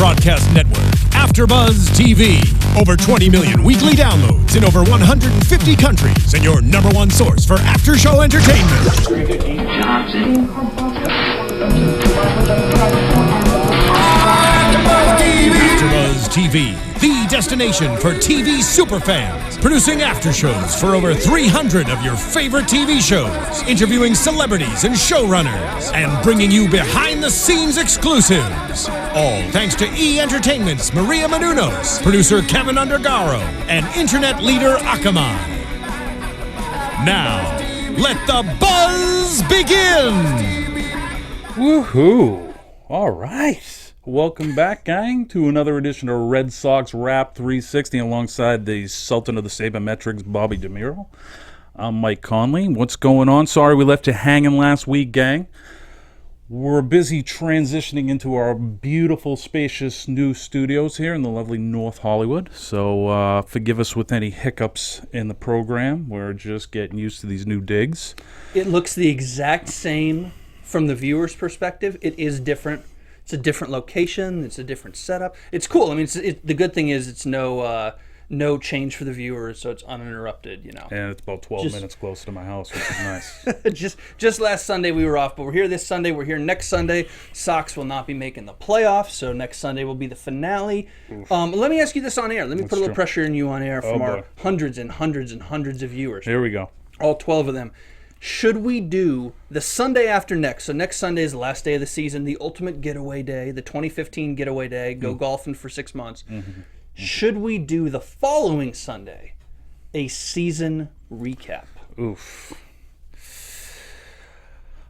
broadcast network, AfterBuzz TV. Over 20 million weekly downloads in over 150 countries, and your number one source for after-show entertainment. AfterBuzz TV, the destination for TV superfans. Producing aftershows for over 300 of your favorite TV shows. Interviewing celebrities and showrunners. And bringing you behind-the-scenes exclusives. All thanks to E! Entertainment's Maria Menounos, producer Kevin Undergaro, and internet leader Akamai. Now, let the buzz begin! Woohoo! All right. Welcome back, gang, to another edition of Red Sox Wrap 360 alongside the Sultan of the Sabermetrics, Bobby DeMuro. I'm Mike Conley. What's going on? Sorry we left you hanging last week, gang. We're busy transitioning into our beautiful, spacious new studios here in the lovely North Hollywood. So forgive us with any hiccups in the program. We're just getting used to these new digs. It looks the exact same from the viewer's perspective. It is different. It's a different location. It's a different setup. It's cool. I mean, the good thing is it's no change for the viewers, so it's uninterrupted. You know. And it's about 12 minutes closer to my house, which is nice. just last Sunday we were off, but we're here this Sunday. We're here next Sunday. Sox will not be making the playoffs, so next Sunday will be the finale. Let me ask you this on air. Let me put a little pressure on you on air from our hundreds and hundreds and hundreds of viewers. Here we go. All 12 of them. Should we do the Sunday after next? So next Sunday is the last day of the season, the ultimate getaway day, the 2015 getaway day, go golfing for 6 months. Mm-hmm. Should we do the following Sunday a season recap? Oof.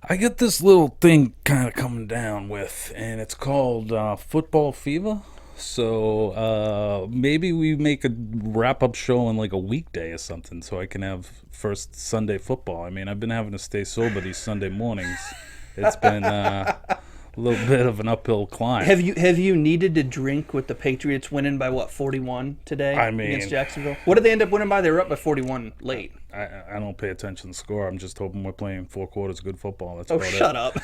I get this little thing kind of coming down with, and it's called football fever. So maybe we make a wrap-up show on like a weekday or something so I can have first Sunday football. I mean, I've been having to stay sober these Sunday mornings. It's been a little bit of an uphill climb. Have you needed to drink with the Patriots winning by, 41 today against Jacksonville? What did they end up winning by? They were up by 41 late. I don't pay attention to the score. I'm just hoping we're playing 4 quarters of good football. That's shut up.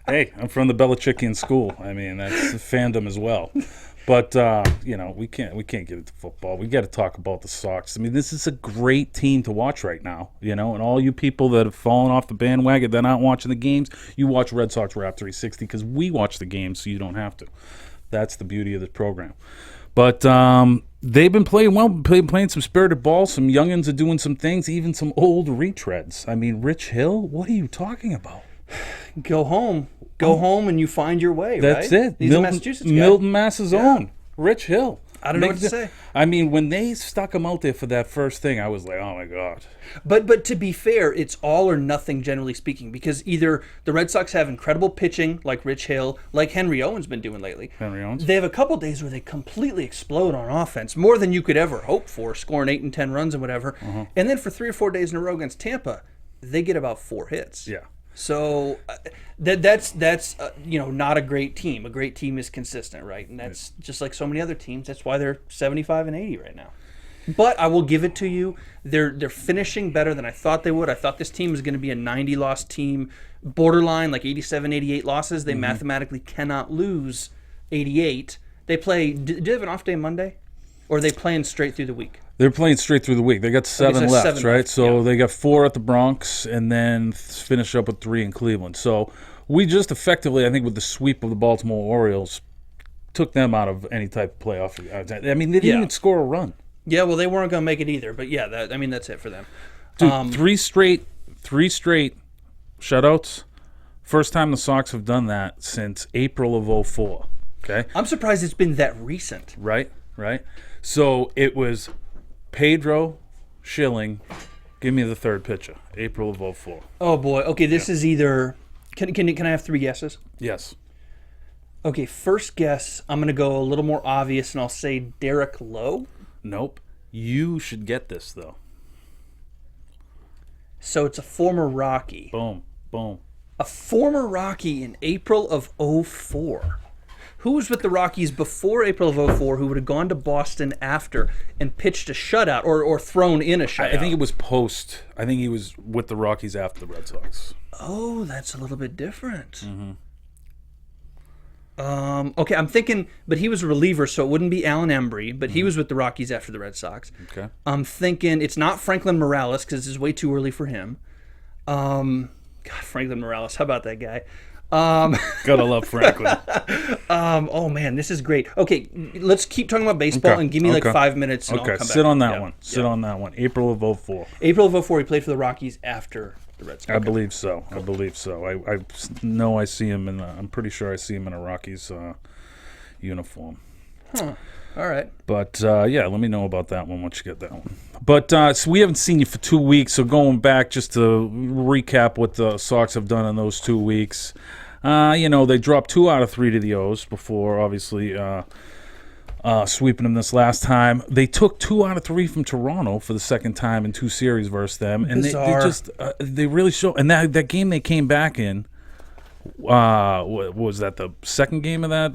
Hey, I'm from the Belichickian school. I mean, that's fandom as well. But we can't get into football. We got to talk about the Sox. I mean, this is a great team to watch right now. And all you people that have fallen off the bandwagon, they're not watching the games. You watch Red Sox Wrap 360 because we watch the games, so you don't have to. That's the beauty of this program. But they've been playing well, playing some spirited ball. Some youngins are doing some things, even some old retreads. I mean, Rich Hill, what are you talking about? Go home and you find your way, That's right? it. He's a Massachusetts guy. Milton, Mass's own. Rich Hill. I don't know what to say. I mean, when they stuck him out there for that first thing, I was like, oh, my God. But to be fair, it's all or nothing, generally speaking, because either the Red Sox have incredible pitching, like Rich Hill, like Henry Owens been doing lately. Henry Owens. They have a couple days where they completely explode on offense, more than you could ever hope for, scoring 8 and 10 runs and whatever. Uh-huh. And then for 3 or 4 days in a row against Tampa, they get about 4 hits. Yeah. So that's not a great team. A great team is consistent, right? And that's just like so many other teams. That's why they're 75 and 80 right now. But I will give it to you. They're finishing better than I thought they would. I thought this team was going to be a 90-loss team, borderline like 87, 88 losses. They mathematically cannot lose 88. They play. Do they have an off day Monday, or are they playing straight through the week? They're playing straight through the week. They got 7 left, 7 right? left, So they got 4 at the Bronx and then finish up with 3 in Cleveland. So we just effectively, I think, with the sweep of the Baltimore Orioles, took them out of any type of playoff. I mean, they didn't even score a run. Yeah, well, they weren't going to make it either. But yeah, that's it for them. Dude, 3 straight shutouts. First time the Sox have done that since April of 2004. Okay, I'm surprised it's been that recent. Right. So it was Pedro, Schilling, give me the third pitcher, April of 2004. Oh, boy. Okay, this is either... Can I have 3 guesses? Yes. Okay, first guess, I'm going to go a little more obvious, and I'll say Derek Lowe. Nope. You should get this, though. So it's a former Rocky. Boom. A former Rocky in April of 2004. Who was with the Rockies before April of 2004 who would have gone to Boston after and pitched a shutout or thrown in a shutout? I think it was post. I think he was with the Rockies after the Red Sox. Oh, that's a little bit different. Mm-hmm. Okay, I'm thinking, but he was a reliever, so it wouldn't be Alan Embry, but he was with the Rockies after the Red Sox. Okay. I'm thinking it's not Franklin Morales because it's way too early for him. God, Franklin Morales, how about that guy? Gotta love Franklin. Oh man, this is great. Okay, let's keep talking about baseball and give me like 5 minutes and I'll come back. Sit on that one. Sit on that one. April of 04. April of 04, he played for the Rockies after the Red Sox. I believe so. Cool. I believe so. I know I see him I'm pretty sure I see him in a Rockies uniform. Huh. All right. But, yeah, let me know about that one once you get that one. But so we haven't seen you for 2 weeks, so going back just to recap what the Sox have done in those 2 weeks. They dropped 2 out of 3 to the O's before, obviously, sweeping them this last time. They took 2 out of 3 from Toronto for the second time in 2 series versus them. And they just they really show. And that game they came back in, what was that, the second game of that?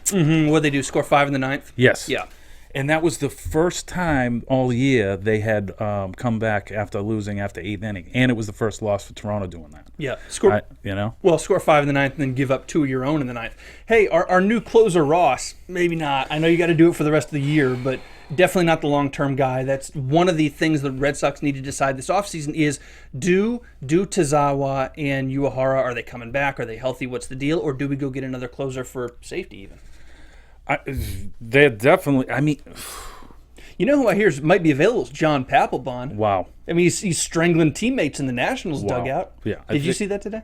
What'd they do, score 5 in the 9th? Yes. Yeah. And that was the first time all year they had come back after losing after 8th inning. And it was the first loss for Toronto doing that. Yeah. Score 5 in the 9th and then give up 2 of your own in the 9th. Hey, our new closer, Ross, maybe not. I know you got to do it for the rest of the year, but definitely not the long-term guy. That's one of the things the Red Sox need to decide this offseason is do Tozawa and Uehara, are they coming back? Are they healthy? What's the deal? Or do we go get another closer for safety even? They're definitely. I mean, you know who I hear might be available is John Papelbon. Wow. I mean, he's strangling teammates in the Nationals dugout. Yeah. Did you see that today?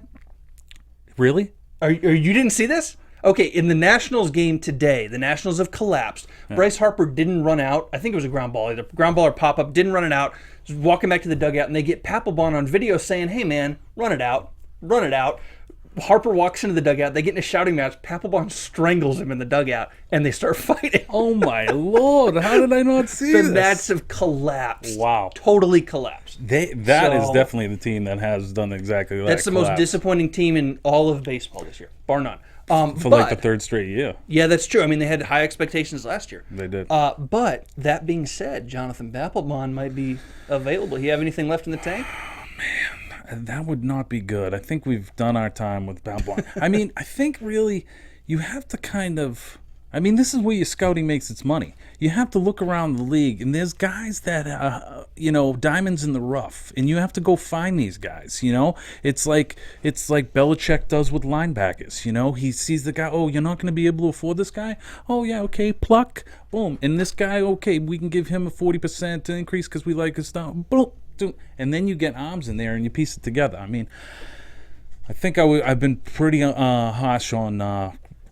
Really? Are you didn't see this? Okay, in the Nationals game today, the Nationals have collapsed. Yeah. Bryce Harper didn't run out. I think it was a ground ball, either ground ball or pop up. Didn't run it out. Just walking back to the dugout, and they get Papelbon on video saying, "Hey man, run it out, run it out." Harper walks into the dugout. They get in a shouting match. Papelbon strangles him in the dugout, and they start fighting. Oh, my Lord. How did I not see this? The Nats have collapsed. Wow. Totally collapsed. That is definitely the team that has done exactly that. That's the most disappointing team in all of baseball this year, bar none. For like the 3rd straight year. Yeah, that's true. I mean, they had high expectations last year. They did. But that being said, Jonathan Papelbon might be available. You have anything left in the tank? Oh, man. That would not be good. I think we've done our time with Papelbon. I mean, I think really you have to kind of... I mean, this is where your scouting makes its money. You have to look around the league, and there's guys that, diamonds in the rough, and you have to go find these guys, It's like Belichick does with linebackers, He sees the guy, oh, you're not going to be able to afford this guy? Oh, yeah, okay, pluck, boom. And this guy, okay, we can give him a 40% increase because we like his style, boom. And then you get arms in there and you piece it together. I mean, I think I've been pretty harsh on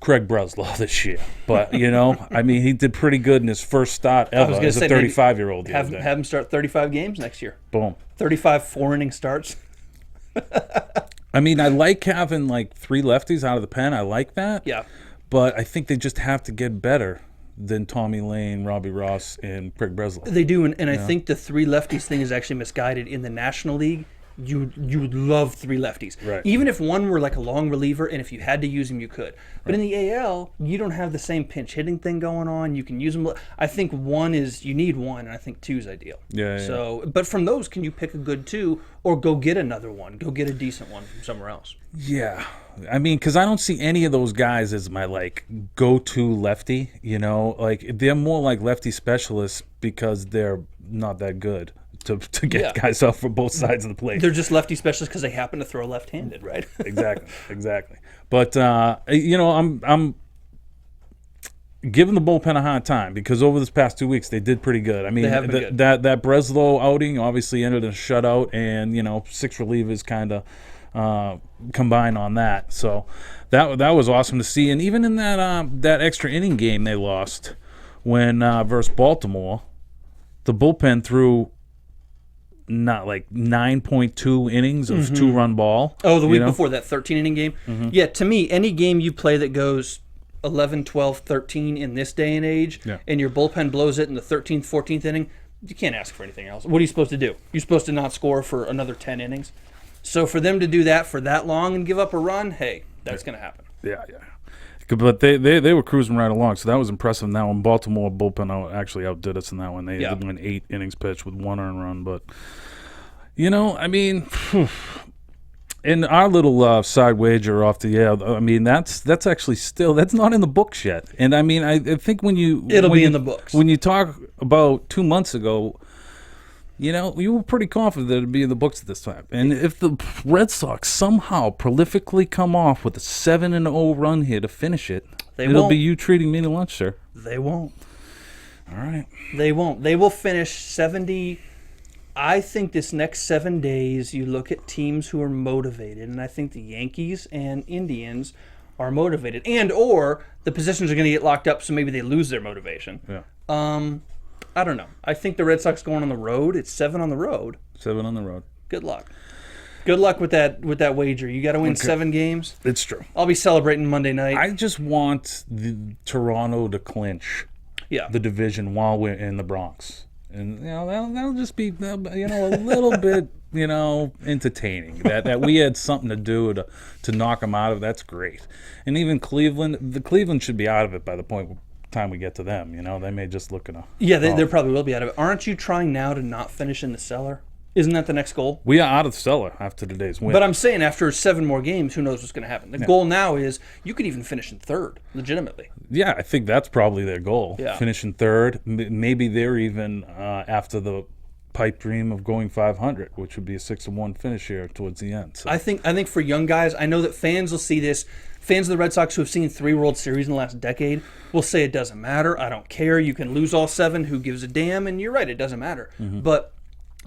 Craig Breslow this year. But, I mean, he did pretty good in his first start ever as a 35-year-old. Have him start 35 games next year. Boom. 35 4-inning starts. I mean, I like having, 3 lefties out of the pen. I like that. Yeah. But I think they just have to get better than Tommy Lane, Robbie Ross, and Craig Breslow. They do, and I think the 3 lefties thing is actually misguided. In the National League, you would love 3 lefties. Right. Even if one were like a long reliever, and if you had to use him, you could. But in the AL, you don't have the same pinch hitting thing going on. You can use them. I think you need 1, and I think 2 is ideal. Yeah. So, but from those, can you pick a good 2 or go get another one? Go get a decent one from somewhere else. Yeah. I mean, because I don't see any of those guys as my, go-to lefty, They're more like lefty specialists because they're not that good to get guys off from both sides of the plate. They're just lefty specialists because they happen to throw left-handed, right? Exactly. But, I'm giving the bullpen a hard time because over this past 2 weeks they did pretty good. I mean, good. that Breslow outing obviously ended in a shutout, and, 6 relievers kind of combine on that, so that was awesome to see. And even in that extra inning game they lost when versus Baltimore, the bullpen threw not 9.2 innings of 2-run ball. Oh, the week before that 13-inning game. Mm-hmm. Yeah, to me, any game you play that goes 11, 12, 13 in this day and age, and your bullpen blows it in the 13th, 14th inning, you can't ask for anything else. What are you supposed to do? You're supposed to not score for another 10 innings. So for them to do that for that long and give up a run, hey, that's going to happen. Yeah. But they were cruising right along, so that was impressive. Now, when Baltimore bullpen actually outdid us in that one, they went 8 innings pitched with 1 earned run. But I mean, And our little side wager off the air, I mean, that's actually still, that's not in the books yet. And I mean, I think It'll be in the books. When you talk about 2 months ago, you know, you were pretty confident that it'd be in the books at this time. And if the Red Sox somehow prolifically come off with a 7-0 run here to finish it, it'll be you treating me to lunch, sir. They won't. All right. They won't. They will finish 70. I think this next 7 days, you look at teams who are motivated, and I think the Yankees and Indians are motivated, and or the positions are going to get locked up, so maybe they lose their motivation. Yeah. I don't know. I think the Red Sox going on the road. It's 7 on the road. 7 on the road. Good luck. Good luck with that wager. You got to win 7 games. It's true. I'll be celebrating Monday night. I just want the Toronto to clinch the division while we're in the Bronx. And, you know, that'll just be, you know, a little bit, you know, entertaining. That we had something to do to knock them out of. That's great. And even Cleveland should be out of it by the time we get to them. You know, they may just look at a... Yeah, they probably will be out of it. Aren't you trying now to not finish in the cellar? Isn't that the next goal? We are out of the cellar after today's win. But I'm saying after 7 more games, who knows what's going to happen. The goal now is you could even finish in third, legitimately. Yeah, I think that's probably their goal. Yeah. Finish in third. Maybe they're even after the pipe dream of going 500, which would be a 6-1 finish here towards the end. So. I think for young guys, I know that fans will see this. Fans of the Red Sox who have seen 3 World Series in the last decade will say it doesn't matter. I don't care. You can lose all 7. Who gives a damn? And you're right, it doesn't matter. Mm-hmm. But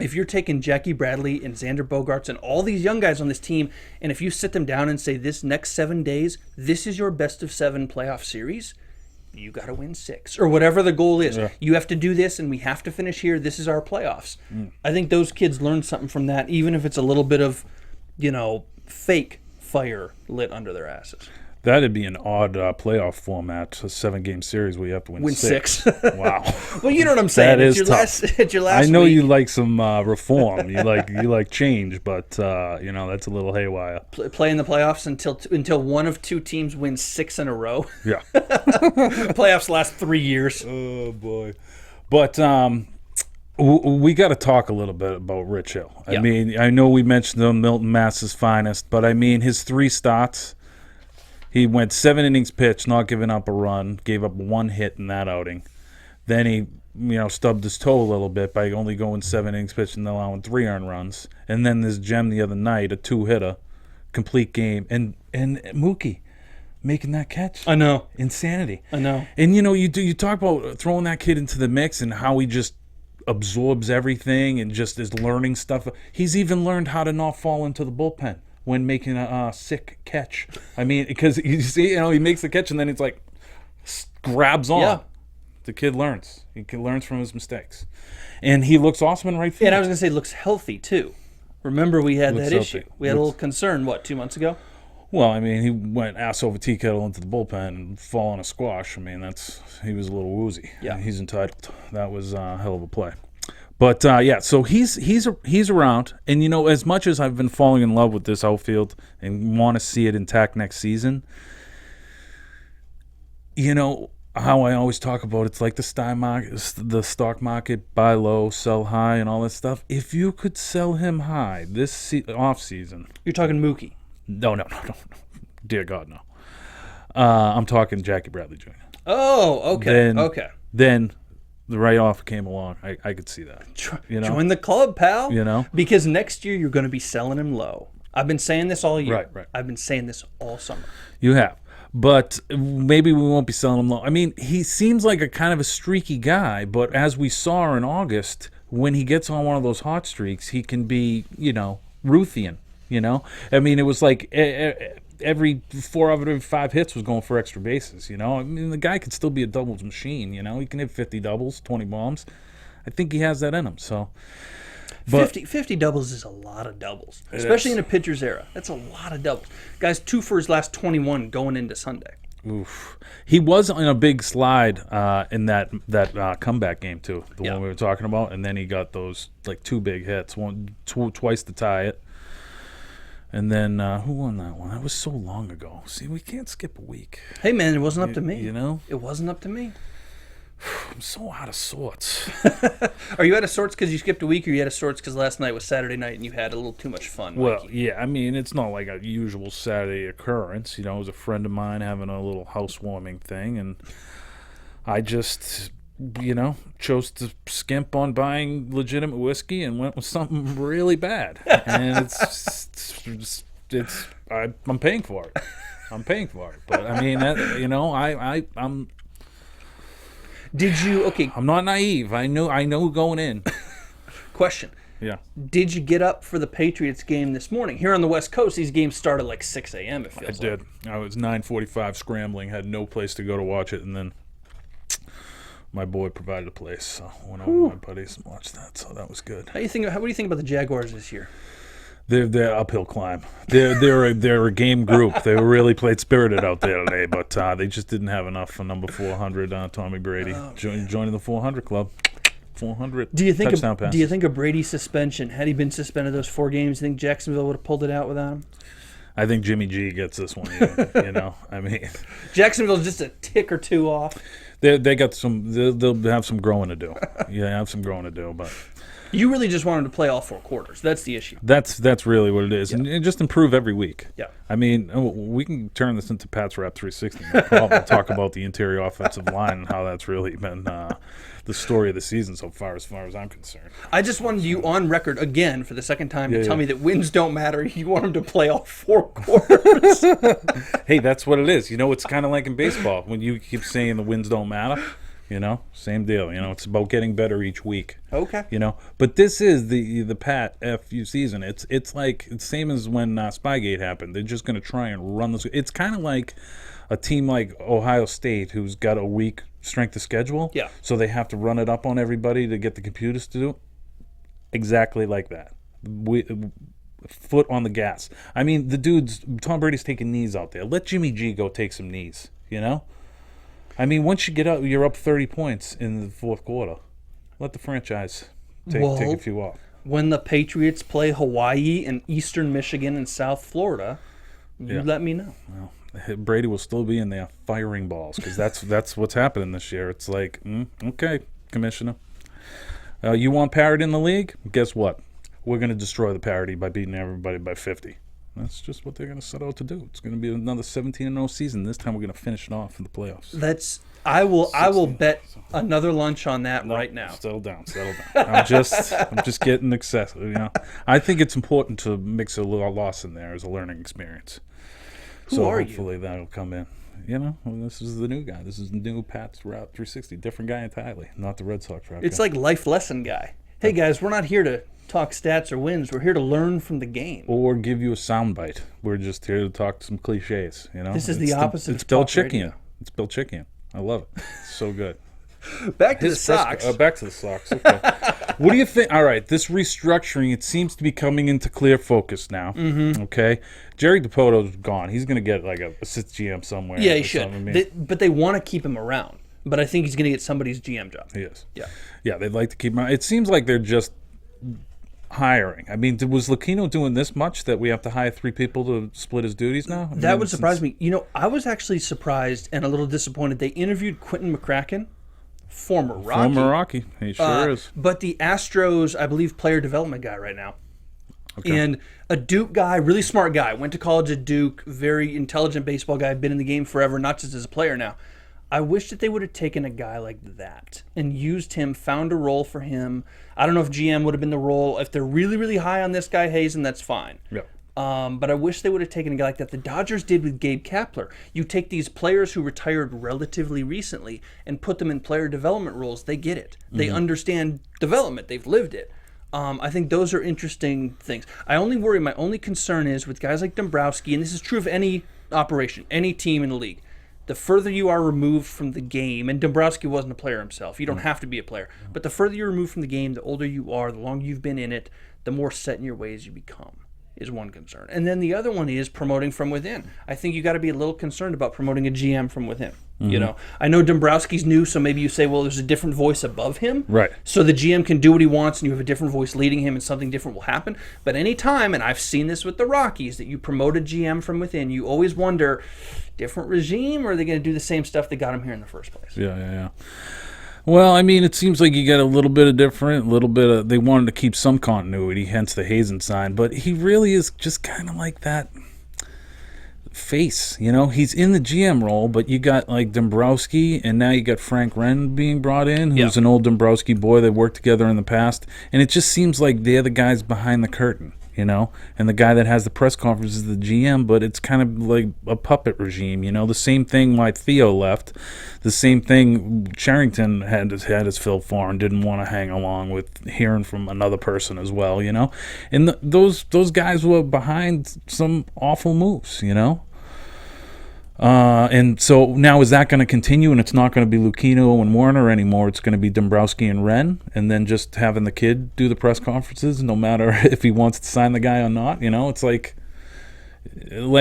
if you're taking Jackie Bradley and Xander Bogaerts and all these young guys on this team, and if you sit them down and say this next 7 days, this is your best of 7 playoff series, you got to win 6 or whatever the goal is. Yeah. You have to do this, and we have to finish here. This is our playoffs. I think those kids learn something from that, even if it's a little bit of, you know, fake fire lit under their asses. That'd be an odd playoff format, a 7-game series where you have to win 6. Wow. Well, you know what I'm saying. That is tough. It's your last I know week. you like some reform. You like change, but you know, that's a little haywire. Play in the playoffs until one of 2 teams wins 6 in a row. Yeah. Playoffs last 3 years. Oh boy. But we got to talk a little bit about Rich Hill. I mean, I know we mentioned him, Milton Mass's finest, but I mean his 3 starts. He went 7 innings pitched, not giving up a run, gave up 1 hit in that outing. Then he, you know, stubbed his toe a little bit by only going 7 innings pitched and allowing 3 earned runs. And then this gem the other night, a 2-hitter, complete game. And Mookie making that catch. I know. Insanity. I know. And, you know, you talk about throwing that kid into the mix and how he just absorbs everything and just is learning stuff. He's even learned how to not fall into the bullpen when making a sick catch. I mean, because you see, you know, he makes the catch and then it's like grabs on. Yeah. The kid learns. He learns from his mistakes. And he looks awesome in right field. And I was going to say, looks healthy, too. Remember, we had that healthy. issue. We had a little concern, 2 months ago? Well, I mean, he went ass over tea kettle into the bullpen and fall on a squash. I mean, he was a little woozy. Yeah. He's entitled. That was a hell of a play. But, yeah, so he's around. And, you know, as much as I've been falling in love with this outfield and want to see it intact next season, you know, how I always talk about it's like the stock market, buy low, sell high, and all that stuff. If you could sell him high this offseason. You're talking Mookie. No. Dear God, no. I'm talking Jackie Bradley Jr. Oh, okay. Then the right offer came along. I could see that. You know? Join the club, pal. You know? Because next year you're going to be selling him low. I've been saying this all year. Right. I've been saying this all summer. You have. But maybe we won't be selling him low. I mean, he seems like a kind of a streaky guy, but as we saw in August, when he gets on one of those hot streaks, he can be, you know, Ruthian, you know? I mean, it was like every 4 out of 5 hits was going for extra bases, you know? I mean, the guy could still be a doubles machine, you know? He can hit 50 doubles, 20 bombs. I think he has that in him, so... But 50 doubles is a lot of doubles, especially in a pitcher's era. That's a lot of doubles. Guy's 2 for his last 21 going into Sunday. Oof. He was on a big slide in that comeback game, too, the one we were talking about, and then he got those, like, 2 big hits, twice to tie it. And then, who won that one? That was so long ago. See, we can't skip a week. Hey, man, it wasn't up to me. You know? It wasn't up to me. I'm so out of sorts. Are you out of sorts because you skipped a week, or you out of sorts because last night was Saturday night and you had a little too much fun? Well, Mikey? yeah, I mean, it's not like a usual Saturday occurrence. You know, it was a friend of mine having a little housewarming thing, and I just, chose to skimp on buying legitimate whiskey and went with something really bad. And I'm paying for it. But I mean, I'm. Did you? Okay. I'm not naive. I know going in. Question. Yeah. Did you get up for the Patriots game this morning? Here on the West Coast, these games start at like 6 a.m. It feels I did. I was 9:45 scrambling, had no place to go to watch it, and then my boy provided a place, so I went over with my buddies and watched that. So that was good. What do you think about the Jaguars this year? They're uphill climb. They're a game group. They really played spirited out there today, but they just didn't have enough for number 400, Tommy Brady, joining the 400 club. 400 touchdown pass. Do you think a Brady suspension, had he been suspended those 4 games, you think Jacksonville would have pulled it out without him? I think Jimmy G gets this one. I mean, Jacksonville's just a tick or two off. They got some. They'll have some growing to do. Yeah, have some growing to do, but. You really just want him to play all 4 quarters. That's the issue. That's really what it is, and just improve every week. Yeah. I mean, we can turn this into Pat's Wrap 360. No problem. Talk about the interior offensive line and how that's really been the story of the season so far, as I'm concerned. I just wanted you on record again for the second time to tell me that wins don't matter. You want him to play all 4 quarters. Hey, that's what it is. It's kind of like in baseball when you keep saying the wins don't matter. Same deal. It's about getting better each week. Okay. But this is the Pat FU season. It's like it's same as when Spygate happened. They're just going to try and run this. It's kind of like a team like Ohio State who's got a weak strength of schedule. Yeah. So they have to run it up on everybody to get the computers to do it. Exactly like that. Foot on the gas. I mean, Tom Brady's taking knees out there. Let Jimmy G go take some knees. I mean, once you get up, you're up 30 points in the fourth quarter. Let the franchise take a few off. When the Patriots play Hawaii and Eastern Michigan and South Florida, you let me know. Well, Brady will still be in there firing balls because that's what's happening this year. It's like, okay, Commissioner. You want parity in the league? Guess what? We're going to destroy the parity by beating everybody by 50. That's just what they're going to set out to do. It's going to be another 17-0 season. This time we're going to finish it off in the playoffs. I will bet another lunch on that right now. Settle down. I'm just getting excessive. I think it's important to mix a little loss in there as a learning experience. Hopefully that'll come in. This is the new guy. This is the new Pat's Wrap 360. Different guy entirely, not the Red Sox Wrap. It's like life lesson guy. Hey guys, we're not here to talk stats or wins. We're here to learn from the game. Or give you a soundbite. We're just here to talk some cliches. This is the opposite of talk radio. It's Belichickian. I love it. It's so good. Back to the Sox. Back to the Sox. Okay. What do you think? All right, this restructuring, it seems to be coming into clear focus now. Mm-hmm. Okay. Jerry DePoto's gone. He's going to get like a assist GM somewhere. Yeah, he should. But they want to keep him around. But I think he's going to get somebody's GM job. He is. Yeah. Yeah, they'd like to keep him around. It seems like they're just hiring. I mean, was Lucchino doing this much that we have to hire 3 people to split his duties now? That would surprise me. I was actually surprised and a little disappointed. They interviewed Quentin McCracken, former Rocky. He sure is. But the Astros, I believe, player development guy right now. Okay. And a Duke guy, really smart guy. Went to college at Duke, very intelligent baseball guy, been in the game forever, not just as a player now. I wish that they would have taken a guy like that and used him, found a role for him. I don't know if GM would have been the role. If they're really, really high on this guy, Hazen, that's fine. Yeah. But I wish they would have taken a guy like that. The Dodgers did with Gabe Kapler. You take these players who retired relatively recently and put them in player development roles. They get it. They understand development. They've lived it. I think those are interesting things. My only concern is with guys like Dombrowski, and this is true of any operation, any team in the league. The further you are removed from the game, and Dombrowski wasn't a player himself. You don't have to be a player. But the further you're removed from the game, the older you are, the longer you've been in it, the more set in your ways you become, is one concern. And then the other one is promoting from within. I think you got to be a little concerned about promoting a GM from within. Mm-hmm. I know Dombrowski's new, so maybe you say, well, there's a different voice above him. Right. So the GM can do what he wants, and you have a different voice leading him, and something different will happen. But any time, and I've seen this with the Rockies, that you promote a GM from within, you always wonder, different regime, or are they going to do the same stuff that got him here in the first place? Yeah. Well, I mean, it seems like you got a little bit of different, they wanted to keep some continuity, hence the Hazen sign, but he really is just kind of like that face, he's in the GM role, but you got like Dombrowski, and now you got Frank Wren being brought in, who's an old Dombrowski boy. They worked together in the past, and it just seems like they're the guys behind the curtain, and the guy that has the press conference is the GM, but it's kind of like a puppet regime, the same thing why Theo left, the same thing Sherrington had his fill for and didn't want to hang along with hearing from another person as well, and those guys were behind some awful moves, and so now is that going to continue, and it's not going to be Lucchino and Warner anymore, it's going to be Dombrowski and Wren, and then just having the kid do the press conferences no matter if he wants to sign the guy or not, it's like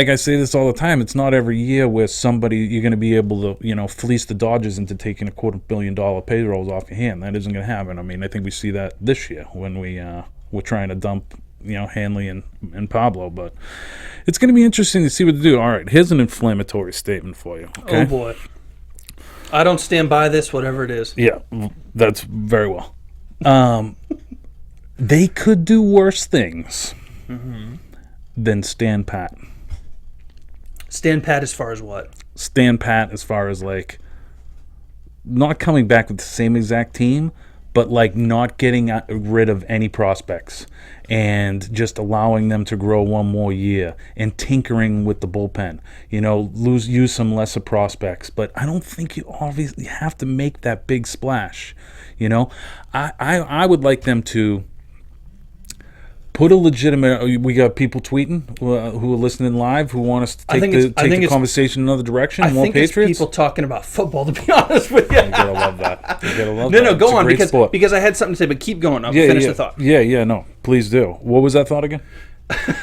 I say this all the time, it's not every year where somebody you're going to be able to fleece the Dodgers into taking $250 million payrolls off your hand. That isn't going to happen. I mean, I think we see that this year when we're trying to dump Hanley and Pablo, but it's going to be interesting to see what to do. All right, here's an inflammatory statement for you. Okay? Oh boy, I don't stand by this, whatever it is. Yeah, that's very well. They could do worse things than stand pat. Stand pat as far as what? Stand pat as far as like not coming back with the same exact team, but like not getting rid of any prospects and just allowing them to grow one more year and tinkering with the bullpen. Use some lesser prospects, but I don't think you obviously have to make that big splash. I would like them to put a legitimate. We got people tweeting who are listening live who want us to take the conversation in another direction. I think Patriots. It's people talking about football. To be honest with you, you gotta love that. No, go on because I had something to say, but keep going. I'll finish the thought. No, please do. What was that thought again?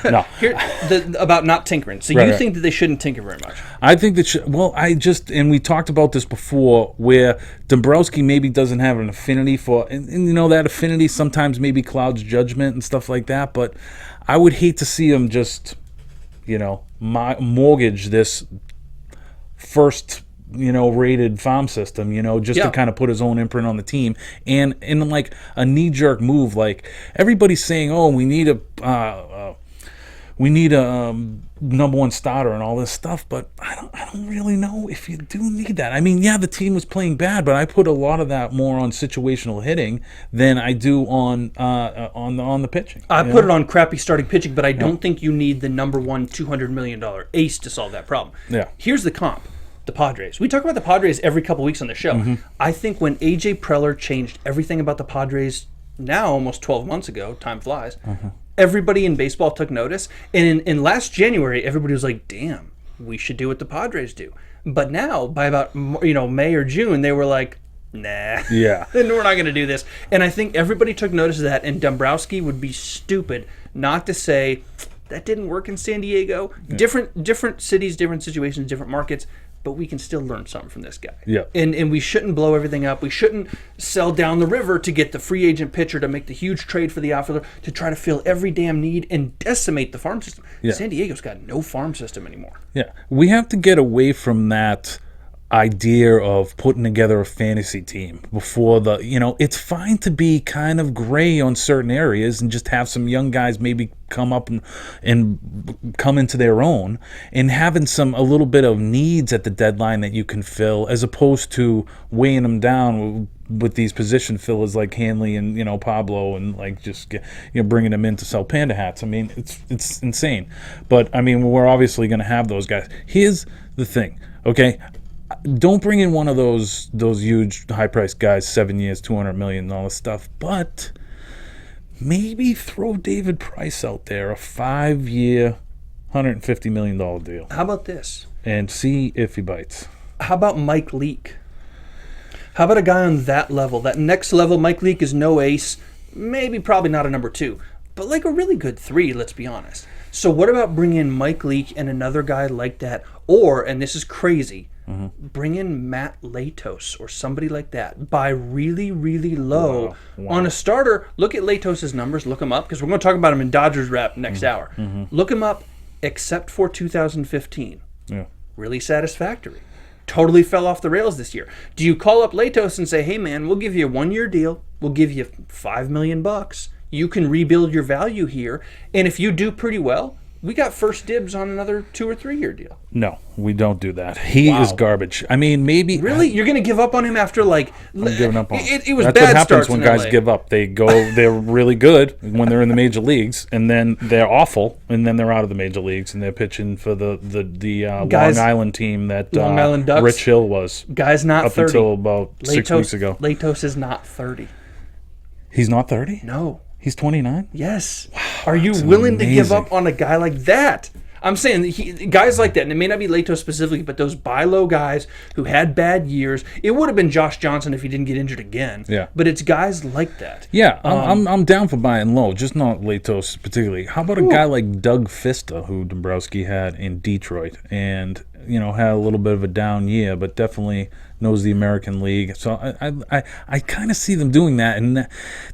No, about not tinkering. So you think that they shouldn't tinker very much? I think that and we talked about this before, where Dombrowski maybe doesn't have an affinity for, and that affinity sometimes maybe clouds judgment and stuff like that. But I would hate to see him just, mortgage this first rated farm system, to kind of put his own imprint on the team, and in like a knee-jerk move, like everybody's saying, oh, we need a number one starter and all this stuff, but I don't really know if you do need that. I mean, the team was playing bad, but I put a lot of that more on situational hitting than I do on the pitching. I put it on crappy starting pitching, but I don't think you need the number one $200 million ace to solve that problem. Yeah. Here's the comp. The Padres. We talk about the Padres every couple weeks on the show. I think when A.J. Preller changed everything about the Padres now almost 12 months ago, time flies, everybody in baseball took notice. And in last January, everybody was like, damn, we should do what the Padres do. But now, by about May or June, they were like, nah, we're not going to do this. And I think everybody took notice of that, and Dombrowski would be stupid not to say, that didn't work in San Diego. Yeah. Different cities, different situations, different markets, but we can still learn something from this guy. Yeah. And we shouldn't blow everything up. We shouldn't sell down the river to get the free agent pitcher to make the huge trade for the outfielder to try to fill every damn need and decimate the farm system. Yeah. San Diego's got no farm system anymore. Yeah. We have to get away from that idea of putting together a fantasy team before it's fine to be kind of gray on certain areas and just have some young guys maybe come up and come into their own, and having a little bit of needs at the deadline that you can fill, as opposed to weighing them down with these position fillers like Hanley and Pablo, and like just bringing them in to sell panda hats. I mean, it's insane. But I mean, we're obviously going to have those guys. Here's the thing, okay? Don't bring in one of those huge high-priced guys, 7 years, $200 million, and all this stuff, but maybe throw David Price out there, a 5-year, $150 million deal. How about this? And see if he bites. How about Mike Leake? How about a guy on that level? That next level, Mike Leake is no ace, probably not a number 2, but like a really good 3, let's be honest. So what about bringing in Mike Leake and another guy like that? Or, and this is crazy, bring in Matt Latos or somebody like that. Buy really, really low on a starter. Look at Latos' numbers. Look him up, because we're going to talk about him in Dodgers Wrap next hour. Look him up, except for 2015. Yeah. Really satisfactory. totally fell off the rails this year. Do you call up Latos and say, hey, man, we'll give you a 1-year deal. We'll give you $5 million. You can rebuild your value here. And if you do pretty well, we got first dibs on another 2 or 3 year deal. No, we don't do that. He is garbage. I mean, maybe really you're going to give up on him after like I'm giving up on him. It was That's bad what happens starts when in guys LA. give up. They're really good when they're in the major leagues, and then they're awful, and then they're out of the major leagues, and they're pitching for the Guys, Long Island team that Long Island Ducks. Rich Hill was. Guy's not up 30 until about 6 weeks ago. Latos is not 30. He's not 30. No. He's 29. Yes. Are you willing to give up on a guy like that? I'm saying guys like that, and it may not be Latos specifically, but those buy low guys who had bad years. It would have been Josh Johnson if he didn't get injured again. Yeah. But it's guys like that. Yeah, I'm down for buying low, just not Latos particularly. How about a guy like Doug Fista, who Dombrowski had in Detroit, and had a little bit of a down year, but definitely knows the American League. So I kind of see them doing that, and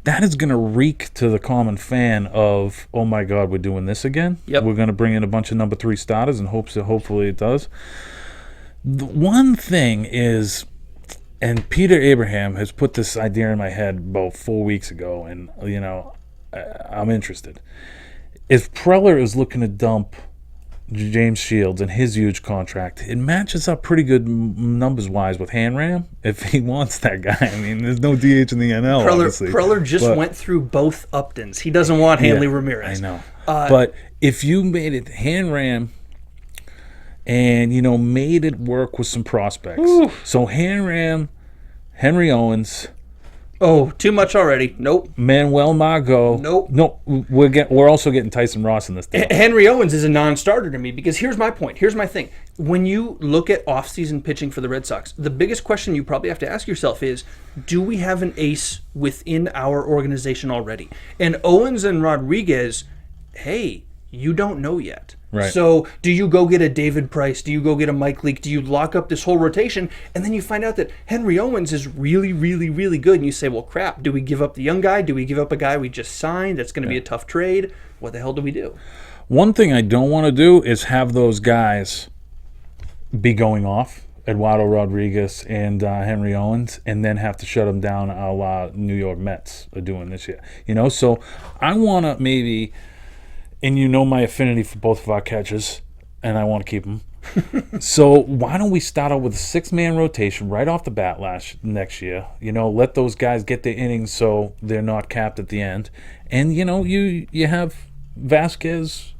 that is going to reek to the common fan of, oh my God, we're doing this again. Yep. We're going to bring in a bunch of number 3 starters and hopefully it does. The one thing is, and Peter Abraham has put this idea in my head about 4 weeks ago, and I'm interested. If Preller is looking to dump James Shields and his huge contract, it matches up pretty good numbers-wise with Hanram if he wants that guy. I mean, there's no DH in the NL, obviously. Preller just went through both Uptons. He doesn't want Hanley Ramirez. I know. But if you made it Hanram and, made it work with some prospects. Ooh. So Hanram, Henry Owens. Oh, too much already. Nope. Manuel Margot. Nope. No, we're also getting Tyson Ross in this deal. Henry Owens is a non-starter to me because here's my point. Here's my thing. When you look at off-season pitching for the Red Sox, the biggest question you probably have to ask yourself is, do we have an ace within our organization already? And Owens and Rodriguez, hey, you don't know yet. Right. So do you go get a David Price? Do you go get a Mike Leake? Do you lock up this whole rotation? And then you find out that Henry Owens is really, really, really good. And you say, well, crap, do we give up the young guy? Do we give up a guy we just signed that's going to be a tough trade? What the hell do we do? One thing I don't want to do is have those guys be going off, Eduardo Rodriguez and Henry Owens, and then have to shut them down a la New York Mets are doing this year. So I want to maybe... And my affinity for both of our catchers, and I want to keep them. So why don't we start out with a 6-man rotation right off the bat next year? Let those guys get their innings so they're not capped at the end. And, you have Vasquez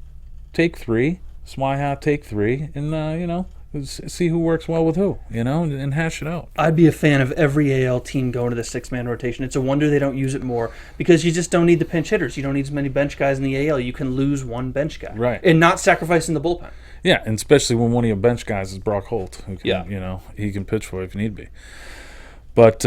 take 3, Swihart take 3, and, see who works well with who, and hash it out. I'd be a fan of every AL team going to the 6-man rotation. It's a wonder they don't use it more because you just don't need the pinch hitters. You don't need as many bench guys in the AL. You can lose one bench guy. Right. And not sacrificing the bullpen. Yeah, and especially when one of your bench guys is Brock Holt, who can, he can pitch for it if need be. But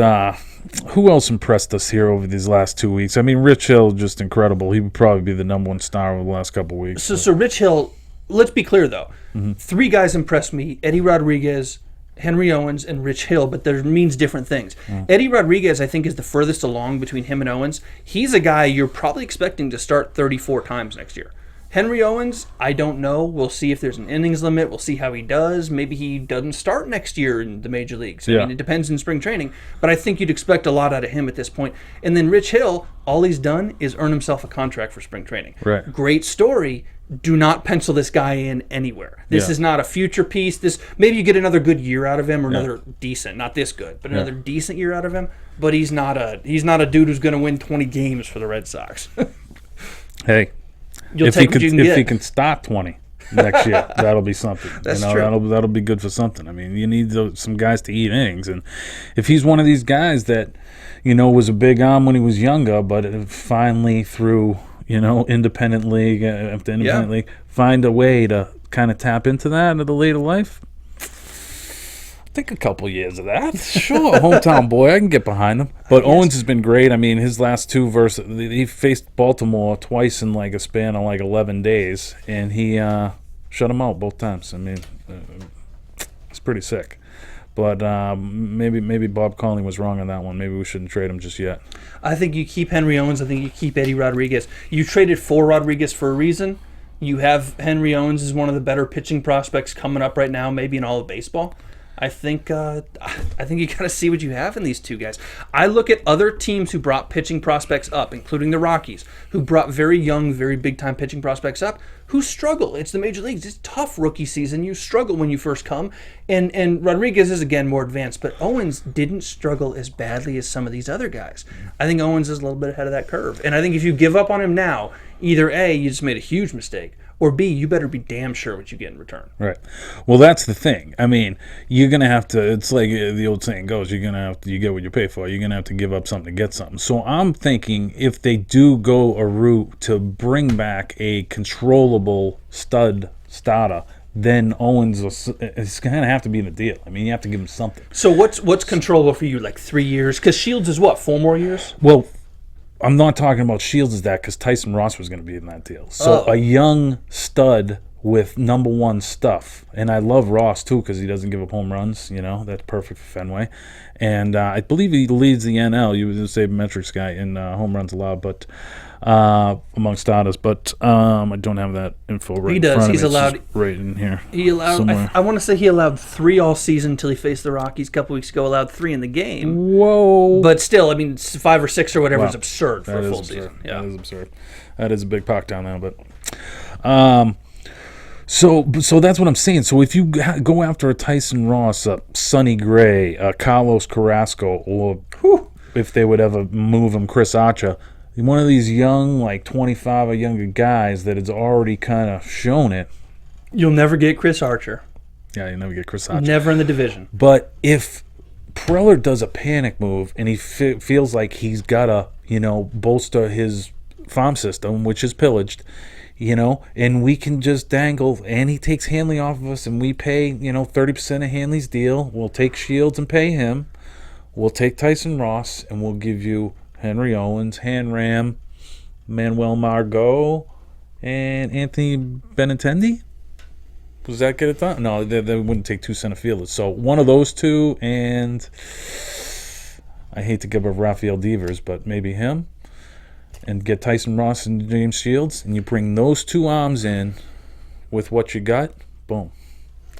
who else impressed us here over these last 2 weeks? I mean, Rich Hill, just incredible. He would probably be the number 1 star over the last couple of weeks. So Rich Hill, let's be clear, though. 3 guys impressed me, Eddie Rodriguez, Henry Owens, and Rich Hill, but that means different things. Eddie Rodriguez, I think, is the furthest along between him and Owens. He's a guy you're probably expecting to start 34 times next year. Henry Owens, I don't know. We'll see if there's an innings limit. We'll see how he does. Maybe he doesn't start next year in the major leagues. I mean, it depends in spring training. But I think you'd expect a lot out of him at this point. And then Rich Hill, all he's done is earn himself a contract for spring training. Right. Great story. Do not pencil this guy in anywhere. This is not a future piece. Maybe you get another good year out of him, or another decent, not this good, but another decent year out of him. But he's not a dude who's going to win 20 games for the Red Sox. Hey, if he can start 20 next year, that'll be something. That's true. That'll be good for something. I mean, you need some guys to eat innings, and if he's one of these guys that was a big arm when he was younger, but finally through independent league after independent league, find a way to kind of tap into that at the later life. I think a couple years of that. Sure, hometown boy, I can get behind him. But Owens has been great. I mean, his last 2 he faced Baltimore twice in like a span of like 11 days, and he shut him out both times. I mean, it's pretty sick. But maybe Bob Conley was wrong on that one. Maybe we shouldn't trade him just yet. I think you keep Henry Owens. I think you keep Eddie Rodriguez. You traded for Rodriguez for a reason. You have Henry Owens as one of the better pitching prospects coming up right now, maybe in all of baseball. I think you got to see what you have in these two guys. I look at other teams who brought pitching prospects up, including the Rockies, who brought very young, very big-time pitching prospects up, who struggle. It's the major leagues. It's tough rookie season. You struggle when you first come. And Rodriguez is, again, more advanced, but Owens didn't struggle as badly as some of these other guys. I think Owens is a little bit ahead of that curve. And I think if you give up on him now, either A, you just made a huge mistake, or B, you better be damn sure what you get in return. Right. Well, that's the thing. I mean, you're going to have to, it's like the old saying goes, you're going to have to, you get what you pay for. You're going to have to give up something to get something. So I'm thinking if they do go a route to bring back a controllable starter, then Owens is going to have to be in the deal. I mean, you have to give him something. So what's controllable for you, like 3 years? Because Shields is what, 4 more years? Well, I'm not talking about Shields as that because Tyson Ross was going to be in that deal. So a young stud with number one stuff. And I love Ross, too, because he doesn't give up home runs. You know, that's perfect for Fenway. And I believe he leads the NL. You would say metrics guy in home runs allowed, but among starters. But I don't have that info right He does. in front of He's me. It's allowed. just right in here. He allowed. I want to say he allowed 3 all season until he faced the Rockies a couple weeks ago. Allowed 3 in the game. Whoa! But still, I mean, 5 or 6 or whatever Wow. is absurd for That a is full absurd. season. Yeah. That is absurd. That is a big puck down there, but so that's what I'm saying. So if you go after a Tyson Ross, a Sonny Gray, a Carlos Carrasco, or if they would ever move him, Chris Archer, one of these young, like 25 or younger guys that has already kind of shown it. You'll never get Chris Archer. Yeah, you never get Chris Archer. Never in the division. But if Preller does a panic move and he feels like he's got to, bolster his farm system, which is pillaged, and we can just dangle, and he takes Hanley off of us, and we pay, 30% of Hanley's deal. We'll take Shields and pay him. We'll take Tyson Ross, and we'll give you Henry Owens, Hanram, Manuel Margot, and Anthony Benintendi. Does that get it done? No, they wouldn't take 2 center fielders. So one of those two, and I hate to give up Rafael Devers, but maybe him. And get Tyson Ross and James Shields, and you bring those 2 arms in with what you got, boom.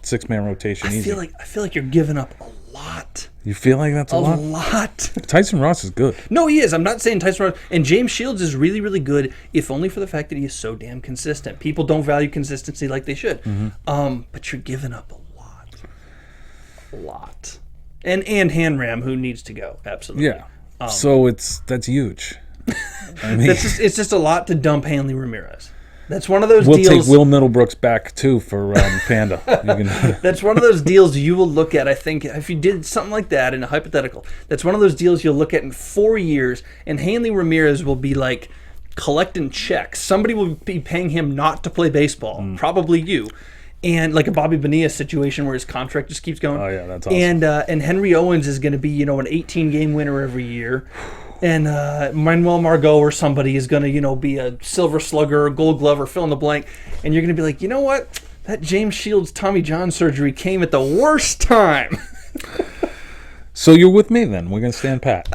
6-man rotation, easy. I feel like you're giving up a lot. You feel like that's a lot? A lot. Tyson Ross is good. No, he is. I'm not saying Tyson Ross. And James Shields is really, really good, if only for the fact that he is so damn consistent. People don't value consistency like they should. Mm-hmm. But you're giving up a lot. A lot. And Hanram, who needs to go. Absolutely. Yeah. So that's huge. I mean, it's just a lot to dump Hanley Ramirez. That's one of those we'll deals. We'll take Will Middlebrooks back, too, for Panda. That's one of those deals you will look at, I think, if you did something like that in a hypothetical, that's one of those deals you'll look at in 4 years, and Hanley Ramirez will be like collecting checks. Somebody will be paying him not to play baseball, probably you. And like a Bobby Bonilla situation where his contract just keeps going. Oh, yeah, that's awesome. And Henry Owens is going to be, an 18-game winner every year. And Manuel Margot or somebody is going to, be a Silver Slugger or Gold Glove or fill in the blank. And you're going to be like, you know what? That James Shields Tommy John surgery came at the worst time. So you're with me then. We're going to stand pat.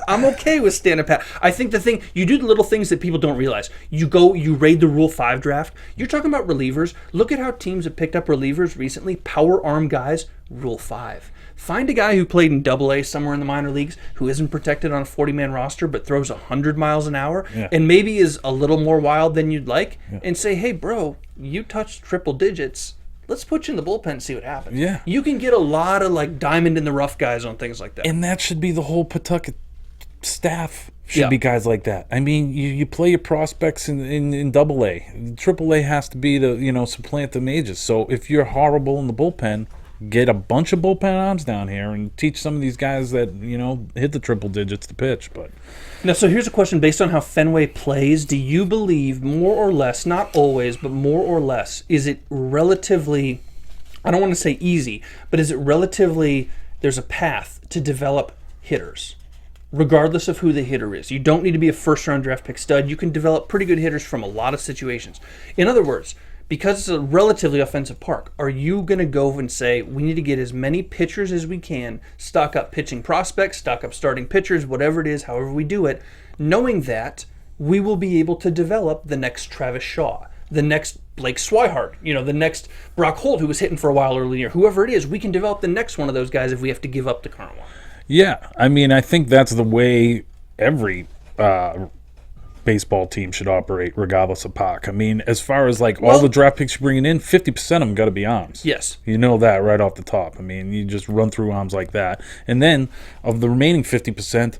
I'm okay with standing pat. I think you do the little things that people don't realize. You raid the Rule 5 draft. You're talking about relievers. Look at how teams have picked up relievers recently. Power arm guys, Rule 5. Find a guy who played in AA somewhere in the minor leagues who isn't protected on a 40-man roster but throws 100 miles an hour and maybe is a little more wild than you'd like and say, hey, bro, you touched triple digits. Let's put you in the bullpen and see what happens. Yeah. You can get a lot of like diamond in the rough guys on things like that. And that should be the whole Pawtucket staff. Should be guys like that. I mean, you play your prospects in AA. AAA has to be the, supplant the majors. So if you're horrible in the bullpen, get a bunch of bullpen arms down here and teach some of these guys that, hit the triple digits to pitch. But now, so here's a question based on how Fenway plays. Do you believe more or less, not always, but more or less, is it relatively, I don't want to say easy, but is it relatively, there's a path to develop hitters, regardless of who the hitter is? You don't need to be a first-round draft pick stud. You can develop pretty good hitters from a lot of situations. In other words, because it's a relatively offensive park, are you going to go and say, we need to get as many pitchers as we can, stock up pitching prospects, stock up starting pitchers, whatever it is, however we do it, knowing that we will be able to develop the next Travis Shaw, the next Blake Swihart, the next Brock Holt, who was hitting for a while earlier. Whoever it is, we can develop the next one of those guys if we have to give up the current one. Yeah, I mean, I think that's the way every baseball team should operate, regardless of park. I mean, as far as all the draft picks you're bringing in, 50% of them got to be arms. Yes. You know that right off the top. I mean, you just run through arms like that. And then of the remaining 50%,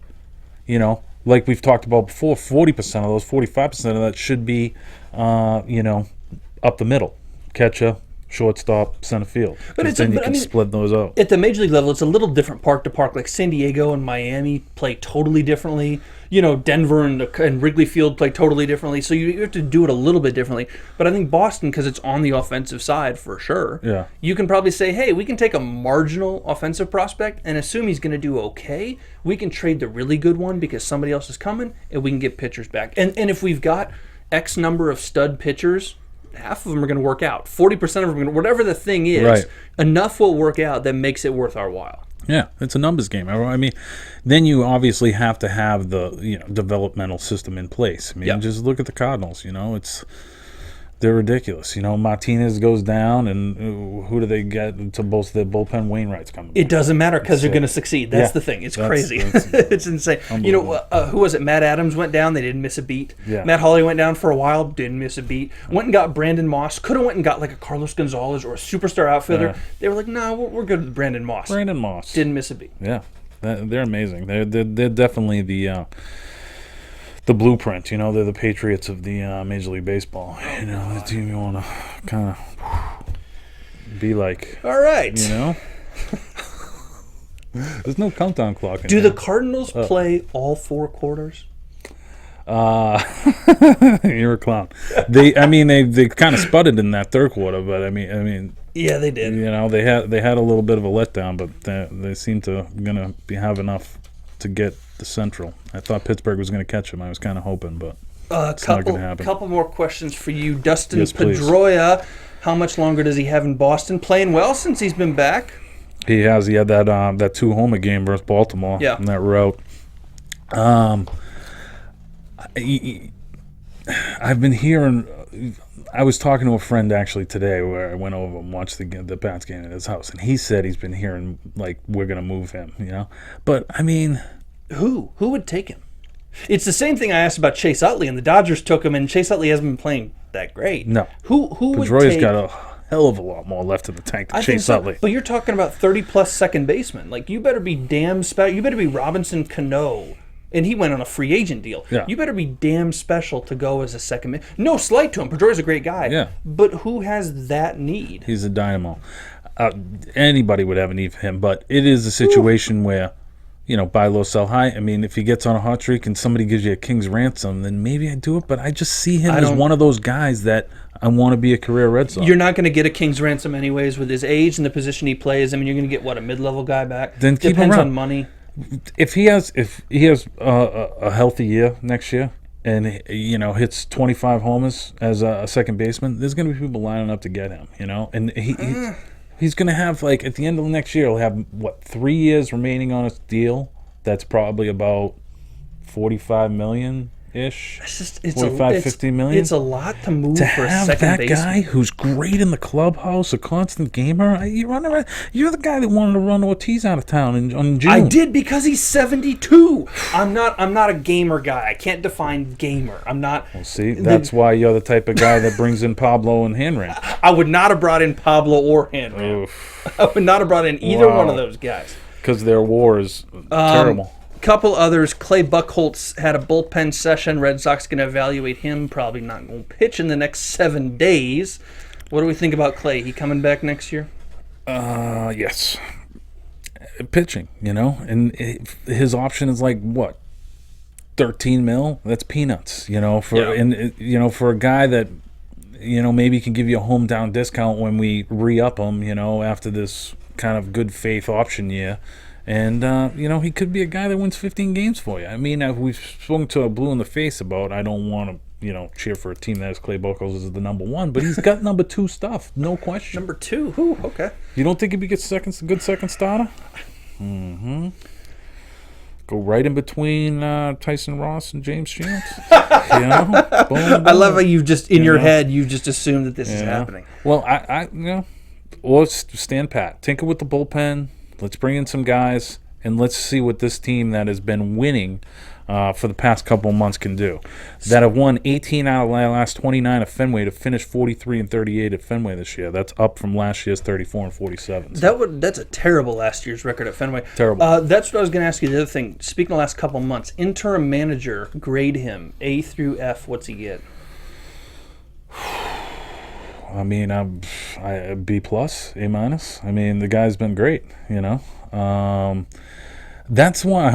like we've talked about before, 40% of those, 45% of that should be, up the middle. Catcher, shortstop, center field. But then you can split those out. At the major league level, it's a little different park to park. Like San Diego and Miami play totally differently. Denver and Wrigley Field play totally differently. So you have to do it a little bit differently. But I think Boston, because it's on the offensive side for sure, you can probably say, hey, we can take a marginal offensive prospect and assume he's going to do okay. We can trade the really good one because somebody else is coming, and we can get pitchers back. And if we've got X number of stud pitchers, half of them are going to work out. 40% of them are going to, whatever the thing is, enough will work out that makes it worth our while. Yeah, it's a numbers game. I mean, then you obviously have to have the developmental system in place. I mean, just look at the Cardinals. They're ridiculous. Martinez goes down, and who do they get to both their bullpen? Wainwright's coming back. It doesn't matter because they're going to succeed. That's the thing. It's crazy. It's insane. Who was it? Matt Adams went down. They didn't miss a beat. Yeah. Matt Hawley went down for a while. Didn't miss a beat. Went and got Brandon Moss. Could have went and got like a Carlos Gonzalez or a superstar outfielder. Yeah. They were like, no, we're good with Brandon Moss. Brandon Moss. Didn't miss a beat. Yeah. They're amazing. They're definitely the blueprint. They're the Patriots of the Major League Baseball. The team you want to kind of be like. All right. There's no countdown clock. Do the Cardinals play all 4 quarters? You're a clown. They kind of sputtered in that third quarter, but I mean. Yeah, they did. They had a little bit of a letdown, but they seem to have enough to get the Central. I thought Pittsburgh was going to catch him. I was kind of hoping, but it's not going to happen. Couple more questions for you. Dustin Pedroia, how much longer does he have in Boston? Playing well since he's been back? He has. He had that 2-homer game versus Baltimore on that route. I've been hearing... I was talking to a friend actually today where I went over and watched the Pats game at his house, and he said he's been hearing, we're going to move him, But, I mean... Who would take him? It's the same thing I asked about Chase Utley, and the Dodgers took him, and Chase Utley hasn't been playing that great. No. Who would take... Pedroia's got a hell of a lot more left in the tank than Chase Utley. But you're talking about 30-plus second baseman. You better be damn special. You better be Robinson Cano. And he went on a free agent deal. Yeah. You better be damn special to go as a second man. No slight to him. Pedroia's a great guy. Yeah. But who has that need? He's a dynamo. Anybody would have a need for him, but it is a situation where, buy low, sell high. I mean, if he gets on a hot streak and somebody gives you a king's ransom, then maybe I do it. But I just see him as one of those guys that I want to be a career Red Sox. You're not going to get a king's ransom anyways with his age and the position he plays. I mean, you're going to get, a mid-level guy back? Then keep Depends him around. on money. If he has a healthy year next year and hits 25 homers as a second baseman, there's going to be people lining up to get him. And he's going to have at the end of the next year, he'll have 3 years remaining on his deal. That's probably about $45 million. Ish. It's 50 million. It's a lot to move to for a have second that baseman. guy who's great in the clubhouse, a constant gamer. You're the guy that wanted to run Ortiz out of town in June. I did because he's 72. I'm not a gamer guy. I can't define gamer. I'm not. Well, see, that's why you're the type of guy that brings in Pablo and Hanran. I would not have brought in Pablo or Hanran. I would not have brought in either one of those guys because their war is terrible. Couple others. Clay Buchholz had a bullpen session. Red Sox going to evaluate him. Probably not going to pitch in the next 7 days. What do we think about Clay? He coming back next year? Yes. Pitching, and his option is 13 mil. That's peanuts, for a guy that maybe can give you a hometown discount when we re-up him, after this kind of good faith option year. And, he could be a guy that wins 15 games for you. I mean, we've spoken to a blue in the face about I don't want to, cheer for a team that has Clay Buchholz as the number 1, but he's got number 2 stuff, no question. Number 2? Who? Okay. You don't think he'd be a good second starter? Mm-hmm. Go right in between Tyson Ross and James Shields. You know? Boom, boom. I love how you've just, in your head, you've just assumed that this is happening. Well, let's stand pat. Tinker with the bullpen. Let's bring in some guys, and let's see what this team that has been winning for the past couple of months can do. That have won 18 out of the last 29 at Fenway to finish 43-38 at Fenway this year. That's up from last year's 34-47. So. That's a terrible last year's record at Fenway. Terrible. That's what I was going to ask you. The other thing, speaking of the last couple of months, interim manager, grade him A through F. What's he get? I mean, B plus, A minus. I mean, the guy's been great. You know. That's why,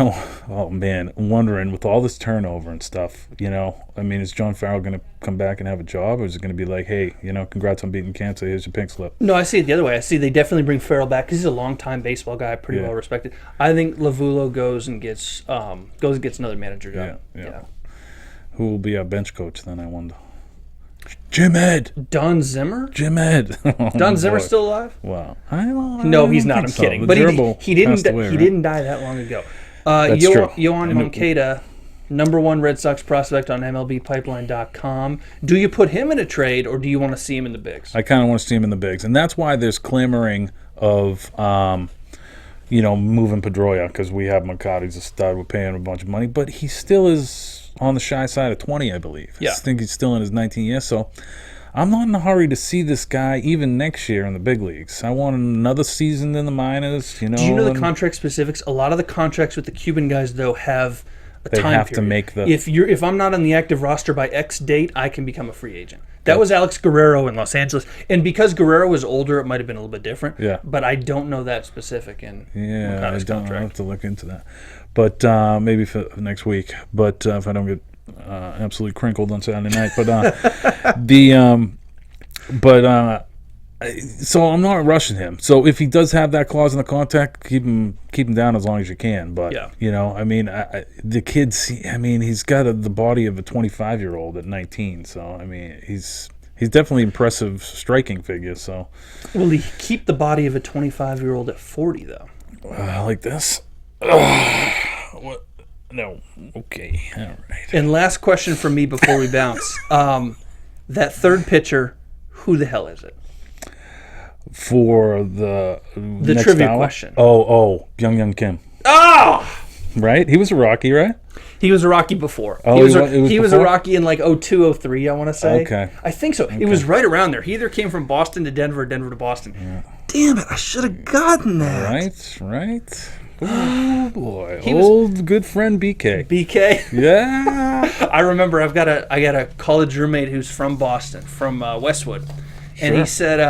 I'm wondering with all this turnover and stuff, you know, I mean, is John Farrell going to come back and have a job, or is it going to be like, hey, you know, congrats on beating cancer, here's your pink slip? No, I see it the other way. I see they definitely bring Farrell back because he's a long-time baseball guy, pretty well respected. I think Lavulo goes and gets another manager job. Yeah. Who will be our bench coach then, I wonder? Jim Ed. Don Zimmer? Jim Ed. Don Zimmer's still alive? Wow. No, he's not. I'm kidding. But he didn't die that long ago. That's true. Yohan Moncada, #1 Red Sox prospect on MLBpipeline.com. Do you put him in a trade, or do you want to see him in the bigs? I kind of want to see him in the bigs. And that's why there's clamoring of, moving Pedroia, because we have Moncada. He's a stud. We're paying him a bunch of money. But he still is on the shy side of 20, I believe. Yeah. I think he's still in his 19th year. So I'm not in a hurry to see this guy even next year in the big leagues. I want another season in the minors. You know. Do you know the contract specifics? A lot of the contracts with the Cuban guys, though, have a time period. They have to make the. If I'm not on the active roster by X date, I can become a free agent. That was Alex Guerrero in Los Angeles, and because Guerrero was older, it might have been a little bit different. Yeah. But I don't know that specific in Moncada's contract. I'll have to look into that. But maybe for next week. But if I don't get absolutely crinkled on Saturday night, so I'm not rushing him. So if he does have that clause in the contract, keep him down as long as you can. But you know, I mean, the kid's. I mean, he's got the body of a 25-year-old at 19. So I mean, he's definitely impressive striking figure. So will he keep the body of a 25-year-old at 40 though? Like this. What? No. Okay. All right. And last question from me before we bounce. That third pitcher, who the hell is it? For the next trivia hour? question. Oh, Young Kim. Oh! Right? He was a Rocky, right? He was a Rocky before. Oh, he was a Rocky in like 02, 03, I want to say. Okay. I think so. Okay. It was right around there. He either came from Boston to Denver or Denver to Boston. Yeah. Damn it, I should have gotten that. Right. Oh, boy. Old good friend BK. BK? Yeah. I remember I got a college roommate who's from Boston, from Westwood. And he said,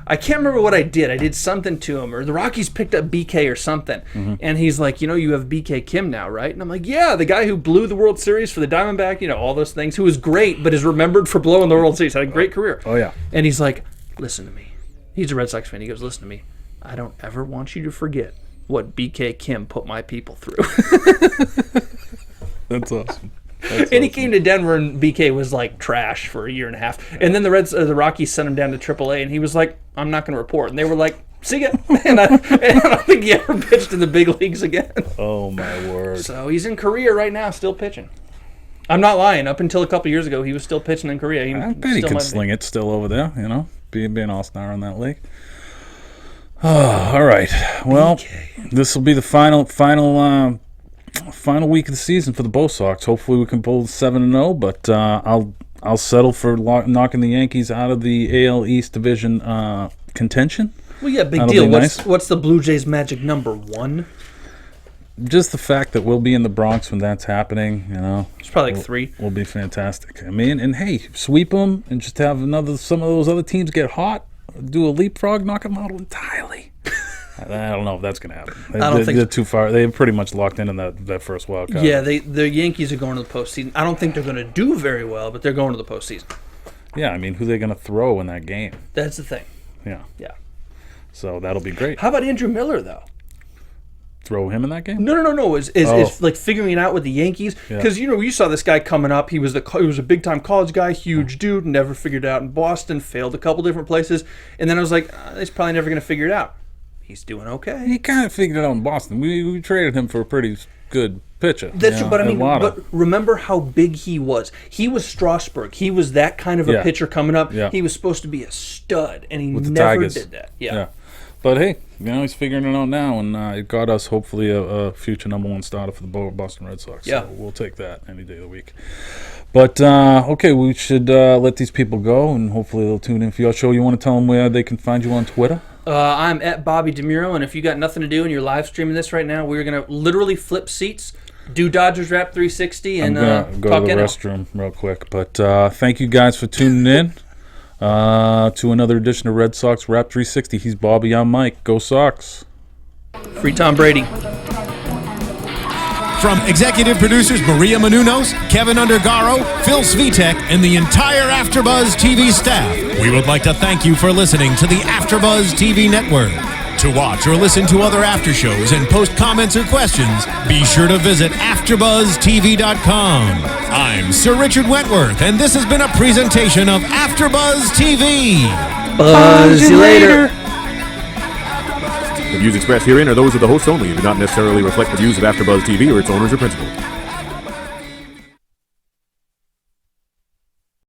I can't remember what I did. I did something to him, or the Rockies picked up BK or something. Mm-hmm. And he's like, you have BK Kim now, right? And I'm like, yeah, the guy who blew the World Series for the Diamondback, all those things, who was great, but is remembered for blowing the World Series. Had a great career. Oh, yeah. And he's like, listen to me. He's a Red Sox fan. He goes, listen to me. I don't ever want you to forget what BK Kim put my people through. That's awesome. He came to Denver, and BK was like trash for a year and a half. And then the Rockies sent him down to AAA, and he was like, I'm not going to report. And they were like, see ya. And I don't think he ever pitched in the big leagues again. Oh, my word. So he's in Korea right now, still pitching. I'm not lying. Up until a couple years ago, he was still pitching in Korea. I bet he can sling it still over there, be an all-star in that league. Oh, all right. Well, this will be the final week of the season for the Bo Sox. Hopefully we can pull 7-0, but I'll settle for knocking the Yankees out of the AL East division contention. Well, yeah, big deal. What's the Blue Jays' magic number? 1? Just the fact that we'll be in the Bronx when that's happening, It's probably like 3. Will be fantastic. I mean, and hey, sweep them and just have some of those other teams get hot, do a leapfrog, knock them out entirely. I don't know if that's going to happen. They're too far. They're pretty much locked in that first wild card. Yeah, the Yankees are going to the postseason. I don't think they're going to do very well, but they're going to the postseason. Yeah, I mean, who are they going to throw in that game? That's the thing. Yeah. Yeah. So that'll be great. How about Andrew Miller, though? Throw him in that game? No. Is like figuring it out with the Yankees, because you saw this guy coming up. He was a big time college guy, huge dude, never figured it out in Boston, failed a couple different places, and then I was like, he's probably never going to figure it out. He's doing okay. He kind of figured it out in Boston. We traded him for a pretty good pitcher. That's true, but I mean, but remember how big he was. He was Strasburg. He was that kind of a pitcher coming up. Yeah. He was supposed to be a stud, and he With never did that. Yeah. But hey, he's figuring it out now, and it got us hopefully a future #1 starter for the Boston Red Sox. Yeah. So we'll take that any day of the week. But, okay, we should let these people go, and hopefully they'll tune in for your show. You want to tell them where they can find you on Twitter? I'm at Bobby DeMuro, and if you got nothing to do and you're live streaming this right now, we're going to literally flip seats, do Dodgers Wrap 360, and I'm going to go to the restroom real quick. But thank you guys for tuning in to another edition of Red Sox Wrap 360. He's Bobby, I'm Mike. Go Sox. Free Tom Brady. From executive producers Maria Menounos, Kevin Undergaro, Phil Svitek, and the entire AfterBuzz TV staff, we would like to thank you for listening to the AfterBuzz TV network. To watch or listen to other after shows and post comments or questions, be sure to visit AfterBuzzTV.com. I'm Sir Richard Wentworth, and this has been a presentation of AfterBuzz TV. Buzz you later. The views expressed herein are those of the hosts only and do not necessarily reflect the views of AfterBuzz TV or its owners or principals.